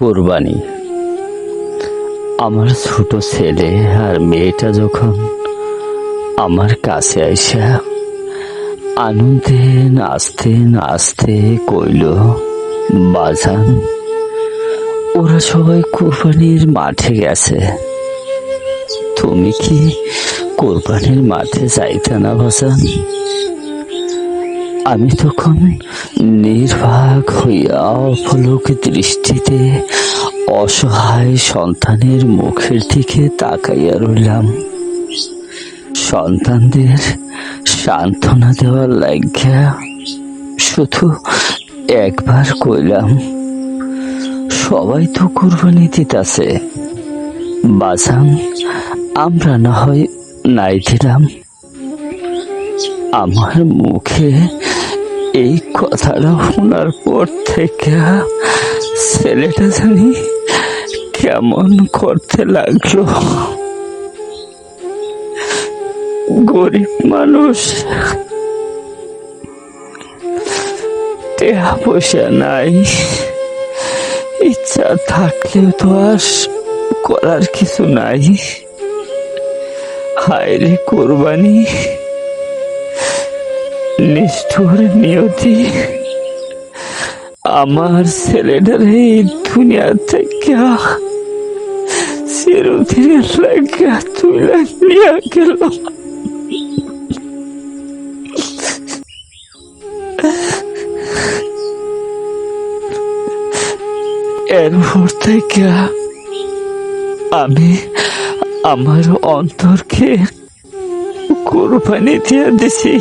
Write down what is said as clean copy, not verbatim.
কোরবানি। আমার ছোট ছেলে আর মেয়েটা যখন আমার কাছে আইসা আনন্দে নাচতে নাচতে কইল, বাজান ওরা সবাই কোরবানির মাঠে গেছে, তুমি কি কোরবানির মাঠে যাইতে না বাজান? আমি তখন নির্বাক হইয়া অপলক দৃষ্টিতে অসহায় সন্তানের মুখের দিকে তাকাইয়া রইলাম। সন্তানদের সান্ত্বনা দেওয়ার লাগিয়া শুধু একবার কইলাম, সবাই তো কোরবানি দিতাছে বাজান, আমরা না হয় নাই দিলাম। আমার মুখে এই কথাটা শোনার পর থেকে ছেলেটা জানি কেমন করতে লাগলো। গরিব মানুষ, টাকা পয়সা নাই, ইচ্ছা থাকলেও তো আর করার কিছু নাই। হায় রে কোরবানি, নিষ্ঠুর নিয়তি আমার ছেলেটার এই দুনিয়া থেকে চিরদিনের লাগিয়া তুলে নিয়ে গেল। এরপর থেকে আমি আমার অন্তরকে কোরবানি দিয়ে দিছি।